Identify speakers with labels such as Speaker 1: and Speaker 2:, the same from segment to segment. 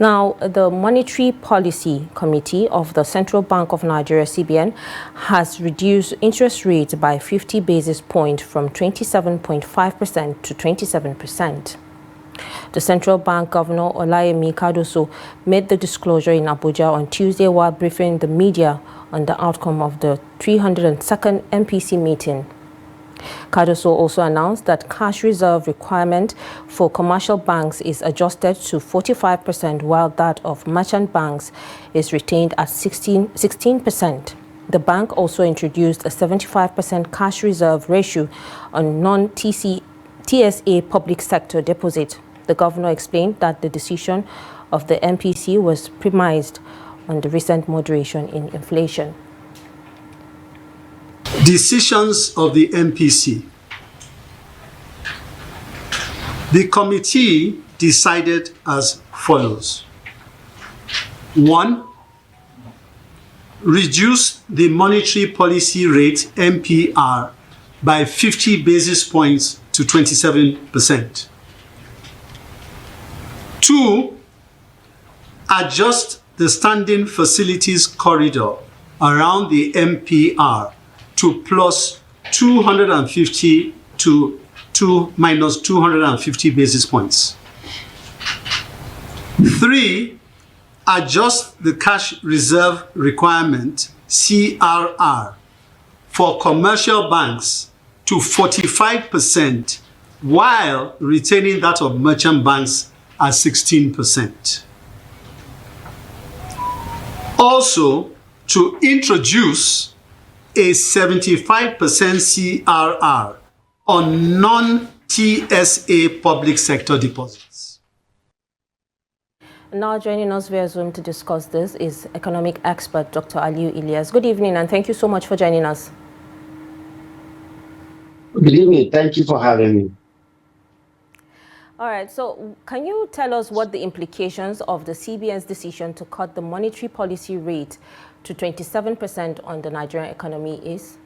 Speaker 1: Now, the Monetary Policy Committee of the Central Bank of Nigeria, CBN, has reduced interest rates by 50 basis points from 27.5% to 27%. The Central Bank Governor Olayemi Cardoso made the disclosure in Abuja on Tuesday while briefing the media on the outcome of the 302nd MPC meeting. Cardoso also announced that cash reserve requirement for commercial banks is adjusted to 45%, while that of merchant banks is retained at 16%. The bank also introduced a 75% cash reserve ratio on non-TSA public sector deposit. The governor explained that the decision of the MPC was premised on the recent moderation in inflation.
Speaker 2: Decisions of the MPC. The committee decided as follows. 1. Reduce the monetary policy rate MPR by 50 basis points to 27%. 2. Adjust the standing facilities corridor around the MPR to plus 250 to minus 250 basis points. 3. Adjust the cash reserve requirement, CRR, for commercial banks to 45% while retaining that of merchant banks at 16%. Also, to introduce a 75% CRR on non-TSA public sector deposits.
Speaker 1: Now joining us via Zoom to discuss this is economic expert Dr. Aliyu Ilyas. Good evening and thank you so much for joining us.
Speaker 3: Good evening. Thank you for having me.
Speaker 1: All right, so can you tell us what the implications of the CBN's decision to cut the monetary policy rate to 27% on the Nigerian economy is?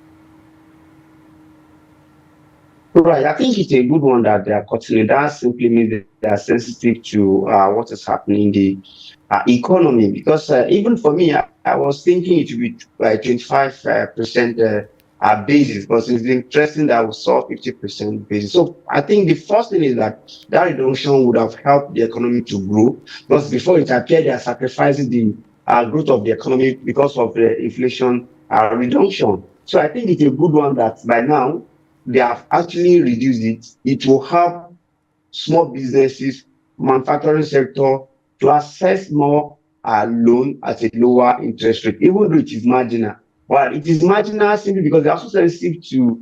Speaker 3: Right, I think it's a good one that they are cutting it. That simply means they are sensitive to what is happening in the economy. Because even for me, I was thinking it would be 25% basis, because it's interesting that we saw 50% basis. So I think the first thing is that reduction would have helped the economy to grow, because before it appeared they are sacrificing the growth of the economy because of the inflation reduction. So I think it's a good one that by now they have actually reduced it. It will help small businesses, manufacturing sector to access more loan at a lower interest rate, even though it is marginal. Well, it is marginal simply because they're also sensitive to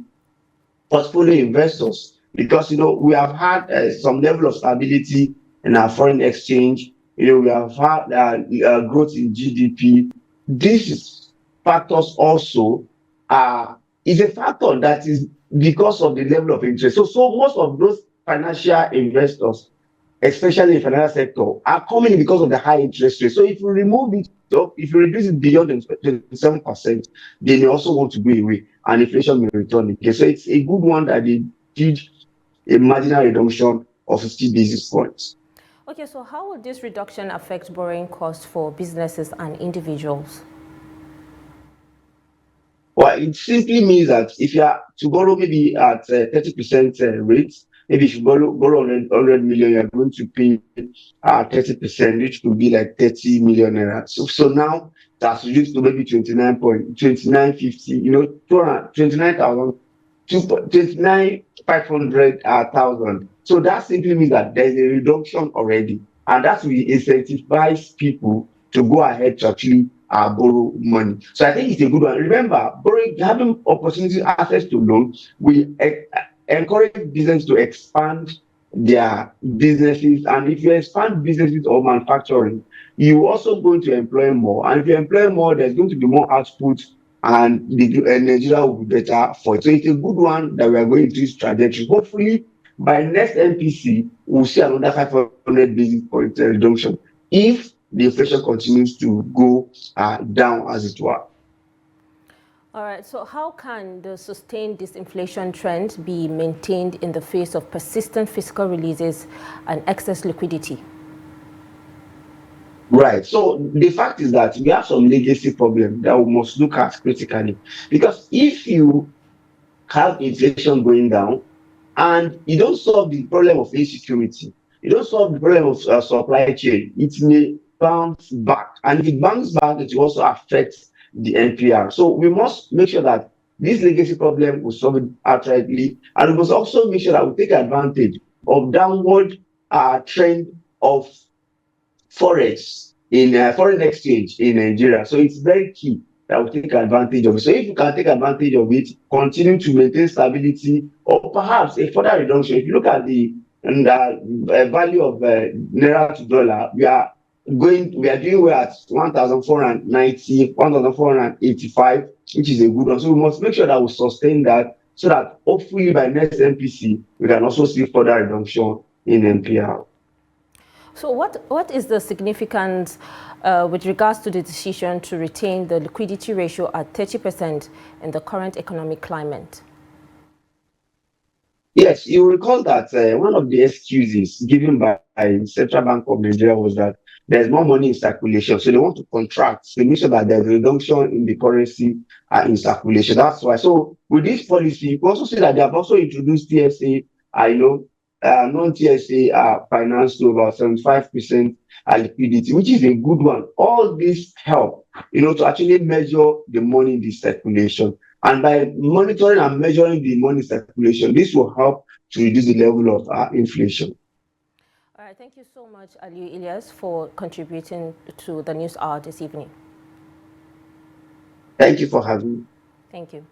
Speaker 3: portfolio investors, because we have had some level of stability in our foreign exchange. We have had growth in GDP. These factors also is a factor that is because of the level of interest. So most of those financial investors, especially in the financial sector, are coming because of the high interest rate. So if you remove it, if you reduce it beyond 27%, they may also want to go away and inflation may return again. So it's a good one that they did a marginal reduction of 50 basis points.
Speaker 1: Okay, so how will this reduction affect borrowing costs for businesses and individuals?
Speaker 3: Well, it simply means that if you are to borrow maybe at 30% rate, maybe if you borrow 100 million, you're going to pay 30%, which could be like 30 million naira. So now that's reduced to maybe 29.2950, 29,500,000. So that simply means that there's a reduction already, and that will incentivize people to go ahead to actually borrow money. So I think it's a good one. Remember, having opportunity access to loans will encourage business to expand their businesses, and if you expand businesses or manufacturing, you're also going to employ more, and if you employ more, there's going to be more output, and Nigeria will be better for it. So it's a good one that we are going to this trajectory. Hopefully by next MPC we'll see another 500 basis point reduction if the inflation continues to go down, as it were.
Speaker 1: All right, so how can the sustained disinflation trend be maintained in the face of persistent fiscal releases and excess liquidity?
Speaker 3: Right. So the fact is that we have some legacy problem that we must look at critically. Because if you have inflation going down and you don't solve the problem of insecurity, you don't solve the problem of supply chain, it may bounce back. And if it bounces back, it will also affect the NPR. So we must make sure that this legacy problem will solve it outrightly. And we must also make sure that we take advantage of downward trend of forex in foreign exchange in Nigeria. So it's very key that we take advantage of it. So if you can take advantage of it, continue to maintain stability or perhaps a further reduction. If you look at the value of naira to dollar, we are doing well at 1,490, 1,485, which is a good one. So we must make sure that we sustain that so that hopefully by next MPC, we can also see further reduction in NPR.
Speaker 1: So what is the significance with regards to the decision to retain the liquidity ratio at 30% in the current economic climate?
Speaker 3: Yes, you recall that one of the excuses given by Central Bank of Nigeria was that there's more money in circulation. So they want to contract to make sure that there's a reduction in the currency in circulation. That's why. So with this policy, you can also see that they have also introduced TSA, non-TSA finance to about 75% liquidity, which is a good one. All this help, to actually measure the money in the circulation. And by monitoring and measuring the money circulation, this will help to reduce the level of inflation.
Speaker 1: All right, thank you so much, Aliyu Ilyas, for contributing to the News Hour this evening.
Speaker 3: Thank you for having me.
Speaker 1: Thank you.